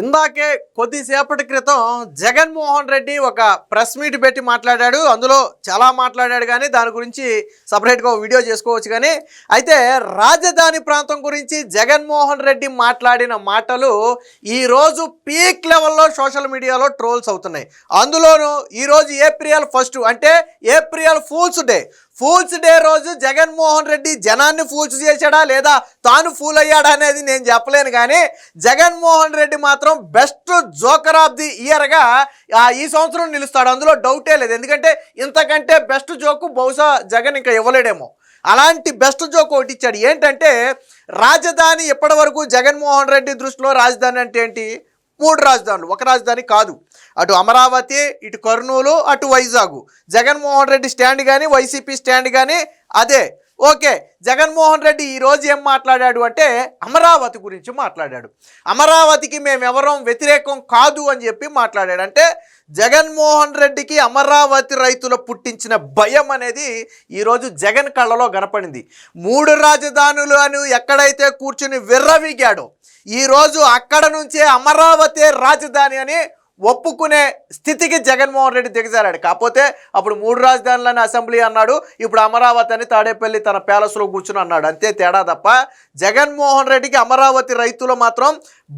ఇందాకే కొద్దిసేపటి క్రితం జగన్మోహన్ రెడ్డి ఒక ప్రెస్ మీట్ పెట్టి మాట్లాడాడు. అందులో చాలా మాట్లాడాడు, కానీ దాని గురించి సపరేట్గా ఒక వీడియో చేసుకోవచ్చు. కానీ అయితే రాజధాని ప్రాంతం గురించి జగన్మోహన్ రెడ్డి మాట్లాడిన మాటలు ఈరోజు పీక్ లెవెల్లో సోషల్ మీడియాలో ట్రోల్స్ అవుతున్నాయి. అందులోనూ ఈరోజు ఏప్రిల్ 1 అంటే ఏప్రిల్ ఫూల్స్ డే రోజు జగన్మోహన్ రెడ్డి జనాన్ని ఫూల్స్ చేశాడా లేదా తాను ఫూల్ అయ్యాడా అనేది నేను చెప్పలేను. కానీ జగన్మోహన్ రెడ్డి మాత్రం బెస్ట్ జోకర్ ఆఫ్ ది ఇయర్గా ఈ సంవత్సరం నిలుస్తాడు, అందులో డౌటే లేదు. ఎందుకంటే ఇంతకంటే బెస్ట్ జోకు బహుశా జగన్ ఇంకా ఇవ్వలేడేమో. అలాంటి బెస్ట్ జోక్ ఒకటి ఇచ్చాడు. ఏంటంటే రాజధాని ఇప్పటి వరకు జగన్మోహన్ రెడ్డి దృష్టిలో రాజధాని అంటే ఏంటి? 3 రాజధానులు, ఒక రాజధాని కాదు. అటు అమరావతి, ఇటు కర్నూలు, అటు వైజాగ్. జగన్మోహన్ రెడ్డి స్టాండ్ కానీ వైసీపీ స్టాండ్ కానీ అదే. ఓకే, జగన్మోహన్ రెడ్డి ఈరోజు ఏం మాట్లాడాడు అంటే అమరావతి గురించి మాట్లాడాడు. అమరావతికి మేమెవరం వ్యతిరేకం కాదు అని చెప్పి మాట్లాడాడు. అంటే జగన్మోహన్ రెడ్డికి అమరావతి రైతులు పుట్టించిన భయం అనేది ఈరోజు జగన్ కళ్ళలో కనపడింది. 3 రాజధానులు అని ఎక్కడైతే కూర్చుని విర్రవీగాడో ఈరోజు అక్కడ నుంచే అమరావతి రాజధాని అని ఒప్పుకునే స్థితికి జగన్మోహన్ రెడ్డి దిగజారాడు. కాకపోతే అప్పుడు 3 రాజధానులని అసెంబ్లీ అన్నాడు, ఇప్పుడు అమరావతి అని తాడేపల్లి తన ప్యాలెస్లో కూర్చుని అన్నాడు. అంతే తేడా తప్ప జగన్మోహన్ రెడ్డికి అమరావతి రైతులు మాత్రం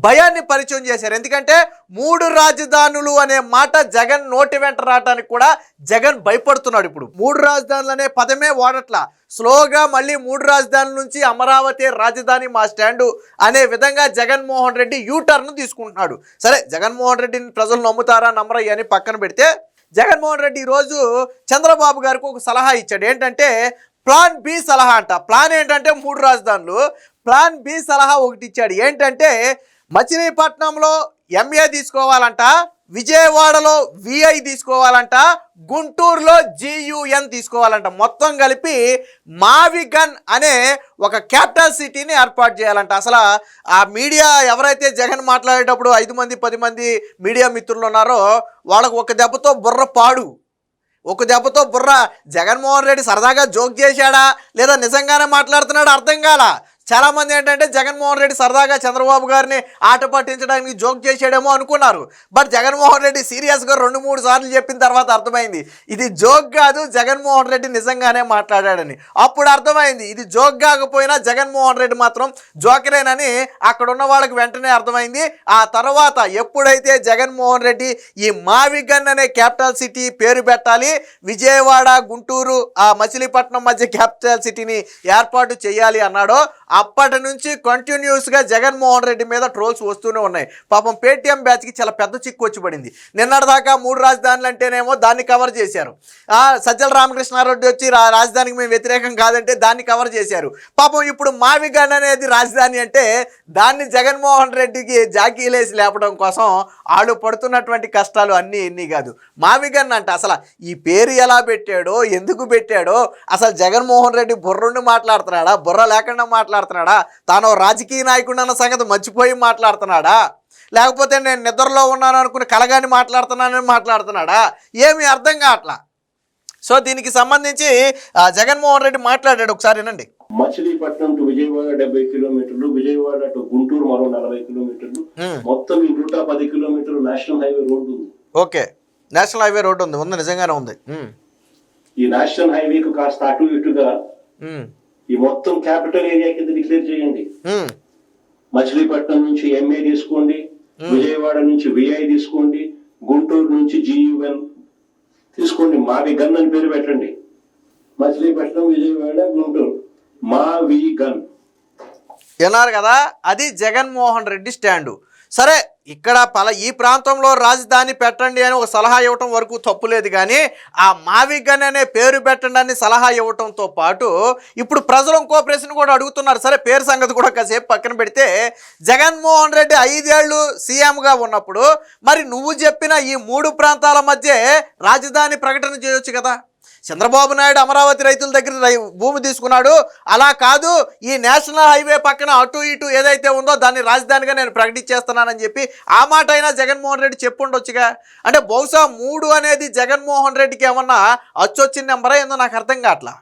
భయాన్ని పరిచయం చేశారు. ఎందుకంటే 3 రాజధానులు అనే మాట జగన్ నోటి వెంట రావడానికి కూడా జగన్ భయపడుతున్నాడు. ఇప్పుడు 3 రాజధానులు అనే పదమే వాడట్లా, స్లోగా మళ్ళీ 3 రాజధానుల నుంచి అమరావతి రాజధాని మా స్టాండు అనే విధంగా జగన్మోహన్ రెడ్డి యూటర్న్ తీసుకుంటున్నాడు. సరే, జగన్మోహన్ రెడ్డిని ప్రజలు నమ్ముతారా నమ్మరా అని పక్కన పెడితే జగన్మోహన్ రెడ్డి ఈరోజు చంద్రబాబు గారికి ఒక సలహా ఇచ్చాడు. ఏంటంటే ప్లాన్ బి సలహా అంట. ప్లాన్ ఏంటంటే 3 రాజధానులు. ప్లాన్ బి సలహా ఒకటి ఇచ్చాడు. ఏంటంటే మచిలీపట్నంలో ఎంఏ తీసుకోవాలంట, విజయవాడలో విఐ తీసుకోవాలంట, గుంటూరులో జియుఎన్ తీసుకోవాలంట. మొత్తం కలిపి మావిగన్ అనే ఒక క్యాపిటల్ సిటీని ఏర్పాటు చేయాలంట. అసలు ఆ మీడియా ఎవరైతే జగన్ మాట్లాడేటప్పుడు 5 మంది 10 మంది మీడియా మిత్రులు ఉన్నారో వాళ్ళకు ఒక దెబ్బతో బుర్ర జగన్మోహన్ రెడ్డి సరదాగా జోక్ చేశాడా లేదా నిజంగానే మాట్లాడుతున్నాడా అర్థం కాల. చాలామంది ఏంటంటే జగన్మోహన్ రెడ్డి సరదాగా చంద్రబాబు గారిని ఆట పట్టించడానికి జోక్ చేసాడేమో అనుకున్నారు. బట్ జగన్మోహన్ రెడ్డి సీరియస్గా 2-3 సార్లు చెప్పిన తర్వాత అర్థమైంది ఇది జోక్ కాదు, జగన్మోహన్ రెడ్డి నిజంగానే మాట్లాడాడని. అప్పుడు అర్థమైంది ఇది జోక్ కాకపోయినా జగన్మోహన్ రెడ్డి మాత్రం జోకరేనని అక్కడ ఉన్న వాళ్ళకి వెంటనే అర్థమైంది. ఆ తర్వాత ఎప్పుడైతే జగన్మోహన్ రెడ్డి ఈ మావిగన్ అనే క్యాపిటల్ సిటీ పేరు పెట్టాలి, విజయవాడ గుంటూరు ఆ మచిలీపట్నం మధ్య క్యాపిటల్ సిటీని ఏర్పాటు చేయాలి అన్నాడో అప్పటి నుంచి కంటిన్యూస్గా జగన్మోహన్ రెడ్డి మీద ట్రోల్స్ వస్తూనే ఉన్నాయి. పాపం పేటీఎం బ్యాచ్కి చాలా పెద్ద చిక్కు వచ్చి పడింది. నిన్నటిదాకా 3 రాజధానులు అంటేనేమో దాన్ని కవర్ చేశారు. సజ్జల రామకృష్ణారెడ్డి వచ్చి రాజధానికి మేము వ్యతిరేకం కాదంటే దాన్ని కవర్ చేశారు. పాపం ఇప్పుడు మావిగన్ అనేది రాజధాని అంటే దాన్ని జగన్మోహన్ రెడ్డికి జాకీలేసి లేపడం కోసం వాళ్ళు పడుతున్నటువంటి కష్టాలు అన్నీ ఎన్ని కాదు. మావిగన్ అంటే అసలు ఈ పేరు ఎలా పెట్టాడో ఎందుకు పెట్టాడో అసలు జగన్మోహన్ రెడ్డి బుర్రుండి మాట్లాడుతున్నాడా, బుర్ర లేకుండా మాట్లాడుతున్నాడా, తాను రాజకీయ నాయకుడు అన్న సంగతి మర్చిపోయి మాట్లాడుతున్నాడా, లేకపోతే నేను నిద్రలో ఉన్నాను అనుకుని కలగాని మాట్లాడుతున్నాడా, ఏమీ అర్థం కావట్లా. సో దీనికి సంబంధించి జగన్మోహన్ రెడ్డి మాట్లాడాడు, ఒకసారి వినండి. మచిలీపట్నం టు విజయవాడ 70 కిలోమీటర్లు, విజయవాడ టు గుంటూరు మరో 40 కిలోమీటర్లు, మొత్తం ఈ 110 కిలోమీటర్లు నేషనల్ హైవే రోడ్డు ఉంది. ఓకే, నేషనల్ హైవే రోడ్డు ఉంది, నిజంగానే ఉంది. ఈ నేషనల్ హైవేకు కాస్త అటు ఇటుగా ఈ మొత్తం క్యాపిటల్ ఏరియా కింద డిక్లేర్ చేయండి. మచిలీపట్నం నుంచి ఎంఏ తీసుకోండి, విజయవాడ నుంచి విఐ తీసుకోండి, గుంటూరు నుంచి జియుఎన్ తీసుకోండి, మావిగన్ అని పేరు పెట్టండి. మచిలీపట్నం, విజయవాడ, గుంటూరు, మావిగన్. విన్నారు కదా, అది జగన్మోహన్ రెడ్డి స్టాండు. సరే, ఇక్కడ ఈ ప్రాంతంలో రాజధాని పెట్టండి అని ఒక సలహా ఇవ్వటం వరకు తప్పులేదు. కానీ ఆ మావిగన్ అనే పేరు పెట్టండి అని సలహా ఇవ్వటంతో పాటు ఇప్పుడు ప్రజలు ఇంకో ప్రశ్న కూడా అడుగుతున్నారు. సరే, పేరు సంగతి కూడా కాసేపు పక్కన పెడితే జగన్మోహన్ రెడ్డి 5 ఏళ్ళు సీఎంగా ఉన్నప్పుడు మరి నువ్వు చెప్పిన ఈ 3 ప్రాంతాల మధ్య రాజధాని ప్రకటన చేయొచ్చు కదా. చంద్రబాబు నాయుడు అమరావతి రైతుల దగ్గర భూమి తీసుకున్నాడు, అలా కాదు ఈ నేషనల్ హైవే పక్కన అటు ఇటు ఏదైతే ఉందో దాన్ని రాజధానిగా నేను ప్రకటించేస్తున్నానని చెప్పి ఆ మాట అయినా జగన్మోహన్ రెడ్డి చెప్పుండొచ్చుగా. అంటే బహుశా 3 అనేది జగన్మోహన్ రెడ్డికి ఏమన్నా అచ్చొచ్చిన నెంబరా ఏందో నాకు అర్థం కావట్లా.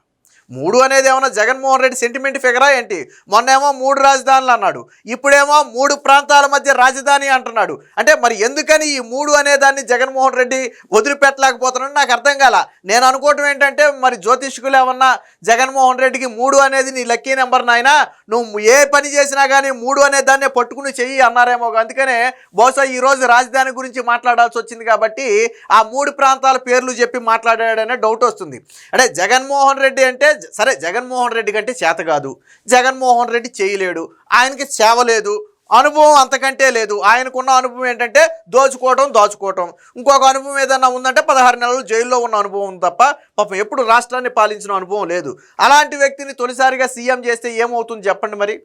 మూడు అనేది ఏమన్నా జగన్మోహన్ రెడ్డి సెంటిమెంట్ ఫిగరా ఏంటి? మొన్నేమో 3 రాజధానులు అన్నాడు, ఇప్పుడేమో 3 ప్రాంతాల మధ్య రాజధాని అంటున్నాడు. అంటే మరి ఎందుకని ఈ 3 అనే దాన్ని జగన్మోహన్ రెడ్డి వదిలిపెట్టలేకపోతున్నాడు నాకు అర్థం కాల. నేను అనుకోవటం ఏంటంటే మరి జ్యోతిష్కులు ఏమన్నా జగన్మోహన్ రెడ్డికి 3 అనేది నీ లక్కీ నెంబర్ నాయనా, నువ్వు ఏ పని చేసినా కానీ 3 అనే దాన్ని పట్టుకుని చెయ్యి అన్నారేమో. అందుకనే బహుశా ఈరోజు రాజధాని గురించి మాట్లాడాల్సి వచ్చింది కాబట్టి ఆ 3 ప్రాంతాల పేర్లు చెప్పి మాట్లాడాడనే డౌట్ వస్తుంది. అంటే జగన్మోహన్ రెడ్డి అంటే సరే, జగన్మోహన్ రెడ్డి కంటే చేత కాదు, జగన్మోహన్ రెడ్డి చేయలేడు, ఆయనకి సేవ లేదు, అనుభవం అంతకంటే లేదు. ఆయనకున్న అనుభవం ఏంటంటే దాచుకోవటం. ఇంకొక అనుభవం ఏదన్నా ఉందంటే 16 నెలలు జైల్లో ఉన్న అనుభవం తప్ప పాపం ఎప్పుడు రాష్ట్రాన్ని పాలించిన అనుభవం లేదు. అలాంటి వ్యక్తిని తొలిసారిగా సీఎం చేస్తే ఏమవుతుంది చెప్పండి మరి.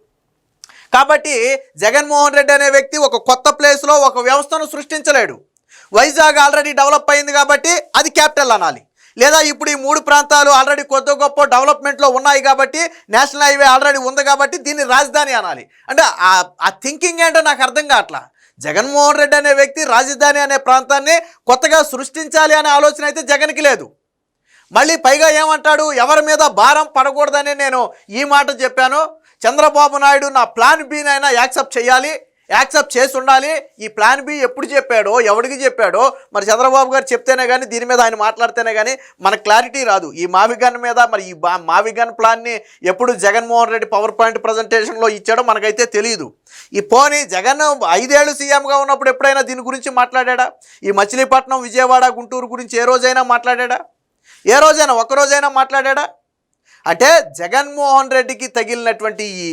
కాబట్టి జగన్మోహన్ రెడ్డి అనే వ్యక్తి ఒక కొత్త ప్లేస్లో ఒక వ్యవస్థను సృష్టించలేడు. వైజాగ్ ఆల్రెడీ డెవలప్ అయింది కాబట్టి అది క్యాపిటల్ అనాలి, లేదా ఇప్పుడు ఈ 3 ప్రాంతాలు ఆల్రెడీ కొద్ది గొప్ప డెవలప్మెంట్లో ఉన్నాయి కాబట్టి నేషనల్ హైవే ఆల్రెడీ ఉంది కాబట్టి దీన్ని రాజధాని అనాలి. అంటే ఆ థింకింగ్ ఏంటో నాకు అర్థం కావట్లా. జగన్మోహన్ రెడ్డి అనే వ్యక్తి రాజధాని అనే ప్రాంతాన్ని కొత్తగా సృష్టించాలి అనే ఆలోచన అయితే జగన్కి లేదు. మళ్ళీ పైగా ఏమంటాడు, ఎవరి మీద భారం పడకూడదని నేను ఈ మాట చెప్పాను. చంద్రబాబు నాయుడు నా ప్లాన్ బినైనా యాక్సెప్ట్ చేయాలి, యాక్సెప్ట్ చేసి ఉండాలి. ఈ ప్లాన్ బి ఎప్పుడు చెప్పాడో, ఎవరికి చెప్పాడో మరి చంద్రబాబు గారు చెప్తేనే కానీ, దీని మీద ఆయన మాట్లాడితేనే కానీ మనకు క్లారిటీ రాదు. ఈ మావిగన్ మీద మరి ఈ మావిగన్ ప్లాన్ని ఎప్పుడు జగన్మోహన్ రెడ్డి పవర్ పాయింట్ ప్రజెంటేషన్లో ఇచ్చాడో మనకైతే తెలియదు. ఈ పోనీ జగన్ 5 ఏళ్ళు సీఎంగా ఉన్నప్పుడు ఎప్పుడైనా దీని గురించి మాట్లాడా? ఈ మచిలీపట్నం, విజయవాడ, గుంటూరు గురించి ఏ రోజైనా మాట్లాడా? ఏ రోజైనా ఒక్కరోజైనా మాట్లాడా? అంటే జగన్మోహన్ రెడ్డికి తగిలినటువంటి ఈ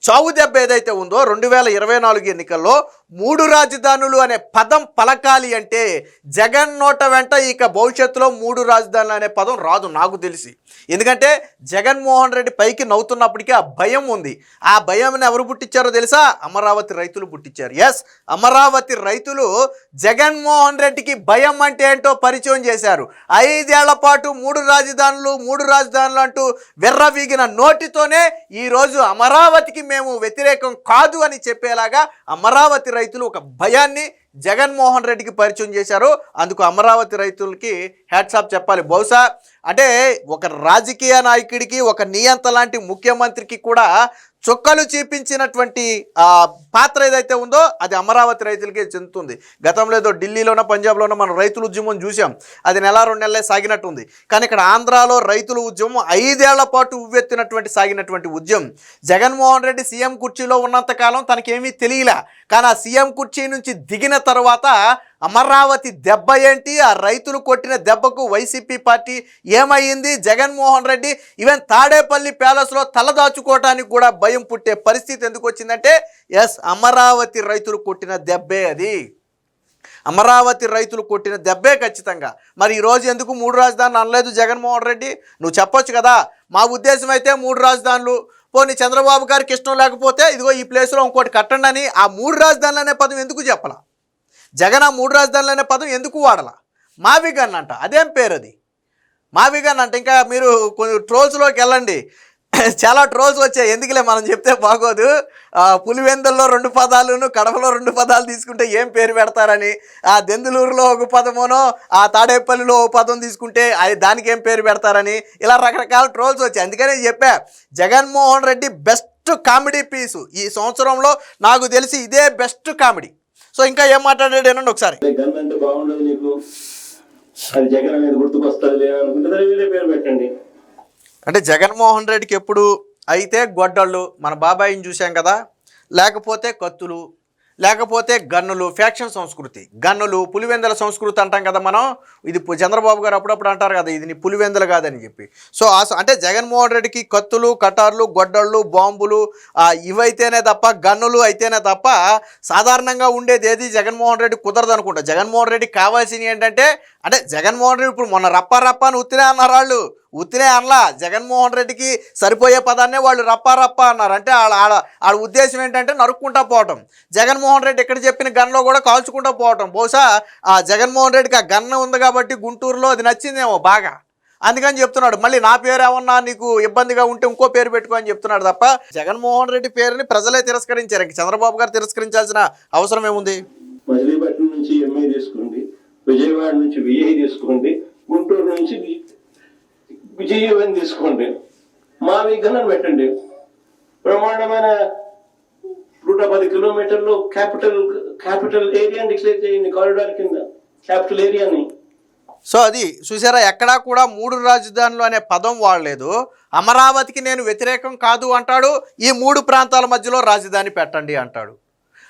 చావు దెబ్బ ఏదైతే ఉందో 2024 ఎన్నికల్లో 3 రాజధానులు అనే పదం పలకాలి అంటే జగన్ నోట వెంట ఇక భవిష్యత్తులో 3 రాజధానులు అనే పదం రాదు నాకు తెలిసి. ఎందుకంటే జగన్మోహన్ రెడ్డి పైకి నవ్వుతున్నప్పటికీ ఆ భయం ఉంది. ఆ భయంని ఎవరు పుట్టించారో తెలుసా? అమరావతి రైతులు పుట్టించారు. ఎస్, అమరావతి రైతులు జగన్మోహన్ రెడ్డికి భయం అంటే ఏంటో పరిచయం చేశారు. 5 ఏళ్ల పాటు 3 రాజధానులు అంటూ వెర్రవీగిన నోటితోనే ఈరోజు అమరావతికి మేము వ్యతిరేకం కాదు అని చెప్పేలాగా అమరావతి రైతులు ఒక భయాన్ని జగన్మోహన్ రెడ్డికి పరిచయం చేశారు. అందుకు అమరావతి రైతులకి హ్యాట్సాప్ చెప్పాలి. బహుశా అంటే ఒక రాజకీయ నాయకుడికి, ఒక నియంత లాంటి ముఖ్యమంత్రికి కూడా చుక్కలు చూపించినటువంటి పాత్ర ఏదైతే ఉందో అది అమరావతి రైతులకే చెందుతుంది. గతంలో ఏదో ఢిల్లీలోనో పంజాబ్లోనో మనం రైతుల ఉద్యమం చూసాం, అది 1-2 నెలలే సాగినట్టుంది. కానీ ఇక్కడ ఆంధ్రాలో రైతుల ఉద్యమం 5 ఏళ్ల పాటు ఉవ్వెత్తినటువంటి సాగినటువంటి ఉద్యమం. జగన్మోహన్ రెడ్డి సీఎం కుర్చీలో ఉన్నంతకాలం తనకేమీ తెలియలే. కానీ ఆ సీఎం కుర్చీ నుంచి దిగిన తర్వాత అమరావతి దెబ్బ ఏంటి, ఆ రైతులు కొట్టిన దెబ్బకు వైసీపీ పార్టీ ఏమైంది, జగన్మోహన్ రెడ్డి ఈవెన్ తాడేపల్లి ప్యాలెస్లో తలదాచుకోవటానికి కూడా భయం పుట్టే పరిస్థితి ఎందుకు వచ్చిందంటే ఎస్, అమరావతి రైతులు కొట్టిన దెబ్బే అది. అమరావతి రైతులు కొట్టిన దెబ్బే ఖచ్చితంగా. మరి ఈరోజు ఎందుకు 3 రాజధానులు అనలేదు జగన్మోహన్ రెడ్డి? నువ్వు చెప్పొచ్చు కదా, మా ఉద్దేశం అయితే 3 రాజధానులు, పోనీ చంద్రబాబు గారికి ఇష్టం లేకపోతే ఇదిగో ఈ ప్లేస్లో ఇంకోటి కట్టండి అని. ఆ 3 రాజధానులు అనే పదం ఎందుకు చెప్పాల జగన్? ఆ 3 రాజధానులు అనే పదం ఎందుకు వాడాల? మావిగన్ అంట, అదేం పేరు అది? మావిగన్ అంటే ఇంకా మీరు కొన్ని ట్రోల్స్లోకి వెళ్ళండి, చాలా ట్రోల్స్ వచ్చాయి. ఎందుకులే మనం చెప్తే బాగోదు. పులివెందుల్లో 2 పదాలను, కడపలో 2 పదాలు తీసుకుంటే ఏం పేరు పెడతారని, ఆ దెందులూరులో ఒక పదమోనో, ఆ తాడేపల్లిలో ఒక పదం తీసుకుంటే దానికి ఏం పేరు పెడతారని ఇలా రకరకాల ట్రోల్స్ వచ్చాయి. అందుకనే చెప్పా, జగన్మోహన్ రెడ్డి బెస్ట్ కామెడీ పీసు ఈ సంవత్సరంలో నాకు తెలిసి ఇదే బెస్ట్ కామెడీ. సో ఇంకా ఏం మాట్లాడాడు ఏనండి ఒకసారి. గన్ అంటే బాగుండదు నీకు, అది జగన్ అనేది గుర్తుకొస్తుంది అనుకుంటే వేరే పేరు పెట్టండి. అంటే జగన్మోహన్ రెడ్డికి ఎప్పుడు అయితే గొడ్డళ్ళు, మన బాబాయిని చూసాం కదా, లేకపోతే కత్తులు, లేకపోతే గన్నులు, ఫ్యాక్షన్ సంస్కృతి, గన్నులు, పులివెందుల సంస్కృతి అంటాం కదా మనం. ఇది చంద్రబాబు గారు అప్పుడప్పుడు అంటారు కదా, ఇది నీ పులివెందులు కాదని చెప్పి. సో అంటే జగన్మోహన్ రెడ్డికి కత్తులు, కటార్లు, గొడ్డళ్ళు, బాంబులు ఇవైతేనే తప్ప, గన్నులు అయితేనే తప్ప సాధారణంగా ఉండేది ఏది జగన్మోహన్ రెడ్డి కుదరదు అనుకుంటా. జగన్మోహన్ రెడ్డికి కావాల్సినవి ఏంటంటే, అంటే జగన్మోహన్ రెడ్డి ఇప్పుడు మొన్న రప్ప అని ఉత్తినే అన్నారు వాళ్ళు, ఉత్తినే అనలా. జగన్మోహన్ రెడ్డికి సరిపోయే పదాన్నే వాళ్ళు రప్ప అన్నారు. అంటే వాళ్ళ ఉద్దేశం ఏంటంటే నరుక్కుంటా పోవటం. జగన్మోహన్ రెడ్డి ఎక్కడ చెప్పిన గన్లో కూడా కాల్చుకుంటూ పోవటం. బహుశా ఆ జగన్మోహన్ రెడ్డికి ఆ గన్ ఉంది కాబట్టి గుంటూరులో అది నచ్చిందేమో బాగా, అందుకని చెప్తున్నాడు. మళ్ళీ నా పేరు ఏమన్నా నీకు ఇబ్బందిగా ఉంటే ఇంకో పేరు పెట్టుకో అని చెప్తున్నాడు తప్ప జగన్మోహన్ రెడ్డి పేరుని ప్రజలే తిరస్కరించారు. ఇంక చంద్రబాబు గారు తిరస్కరించాల్సిన అవసరం ఏముంది? మచిలీపట్నం నుంచి ఎంఐ తీసుకోండి, విజయవాడ నుంచి విఐ తీసుకోండి, గుంటూరు నుంచి విజయవాడ తీసుకోండి. మావి గణన పెట్టండి, బ్రహ్మాండమైన 110 కిలోమీటర్లు క్యాపిటల్ ఏరియాని డిక్లేర్ చేయండి, కారిడార్ కింద క్యాపిటల్ ఏరియాని. సో అది చూసారా, ఎక్కడా కూడా 3 రాజధానులు అనే పదం వాడలేదు. అమరావతికి నేను వ్యతిరేకం కాదు అంటాడు, ఈ 3 ప్రాంతాల మధ్యలో రాజధాని పెట్టండి అంటాడు.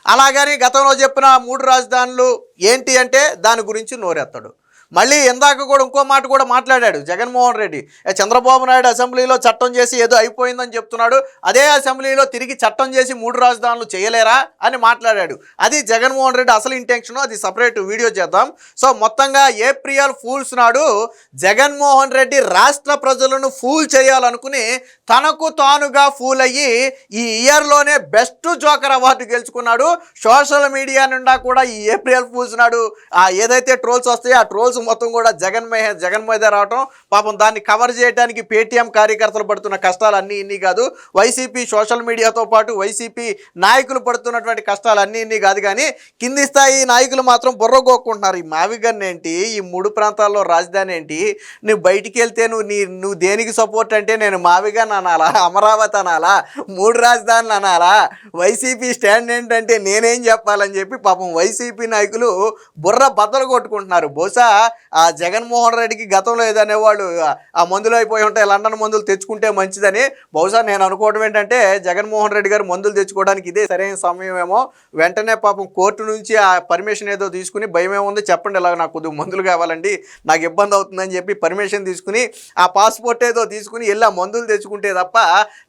అలాగని గతంలో చెప్పిన 3 రాజధానులు ఏంటి అంటే దాని గురించి నోరెత్తాడు. మళ్ళీ ఇందాక కూడా ఇంకో మాట కూడా మాట్లాడాడు జగన్మోహన్ రెడ్డి. చంద్రబాబు నాయుడు అసెంబ్లీలో చట్టం చేసి ఏదో అయిపోయిందని చెప్తున్నాడు, అదే అసెంబ్లీలో తిరిగి చట్టం చేసి 3 రాజధానులు చేయలేరా అని మాట్లాడాడు. అది జగన్మోహన్ రెడ్డి అసలు ఇంటెన్షన్, అది సపరేట్ వీడియో చేద్దాం. సో మొత్తంగా ఏప్రిల్ ఫూల్స్ నాడు జగన్మోహన్ రెడ్డి రాష్ట్ర ప్రజలను ఫూల్ చేయాలనుకుని తనకు తానుగా ఫూల్ అయ్యి ఈ ఇయర్లోనే బెస్ట్ జోకర్ అవార్డు గెలుచుకున్నాడు. సోషల్ మీడియా నుండా కూడా ఈ ఏప్రిల్ ఫూల్స్ నాడు ఏదైతే ట్రోల్స్ వస్తాయో ఆ ట్రోల్స్ మొత్తం కూడా జగన్ మీద రావటం, పాపం దాన్ని కవర్ చేయడానికి పేటీఎం కార్యకర్తలు పడుతున్న కష్టాలు అన్నీ ఇన్ని కాదు, వైసీపీ సోషల్ మీడియాతో పాటు వైసీపీ నాయకులు పడుతున్నటువంటి కష్టాలు అన్నీ ఇన్ని కాదు. కానీ కింది స్థాయి నాయకులు మాత్రం బుర్రగోక్కుంటున్నారు. ఈ మావిగన్ ఏంటి, ఈ 3 ప్రాంతాల్లో రాజధాని ఏంటి, నువ్వు బయటికి వెళ్తే నువ్వు దేనికి సపోర్ట్ అంటే నేను మావిగన్ అనాలా, అమరావతి అనాలా, 3 రాజధానులు అనాలా, వైసీపీ స్టాండ్ ఏంటంటే నేనేం చెప్పాలని చెప్పి పాపం వైసీపీ నాయకులు బుర్ర బద్దలు కొట్టుకుంటున్నారు. బహుశా ఆ జగన్మోహన్ రెడ్డికి గతంలో ఏదనేవాళ్ళు ఆ మందులు అయిపోయి ఉంటాయి, లండన్ మందులు తెచ్చుకుంటే మంచిదని బహుశా నేను అనుకోవడం ఏంటంటే జగన్మోహన్ రెడ్డి గారు మందులు తెచ్చుకోవడానికి ఇదే సరైన సమయం ఏమో. వెంటనే పాపం కోర్టు నుంచి ఆ పర్మిషన్ ఏదో తీసుకుని భయం ఏముంది చెప్పండి, ఇలాగ నాకు కొద్దిగా మందులు కావాలండి, నాకు ఇబ్బంది అవుతుందని చెప్పి పర్మిషన్ తీసుకుని ఆ పాస్పోర్ట్ ఏదో తీసుకుని వెళ్ళి ఆ మందులు తెచ్చుకుంటే తప్ప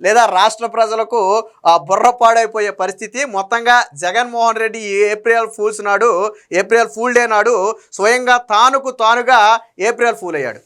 లేదా రాష్ట్ర ప్రజలకు ఆ బుర్ర పాడైపోయే పరిస్థితి. మొత్తంగా జగన్మోహన్ రెడ్డి ఈ ఏప్రిల్ ఫూల్ డే నాడు స్వయంగా తానుగా ఏప్రిల్ ఫూల్ అయ్యాడు.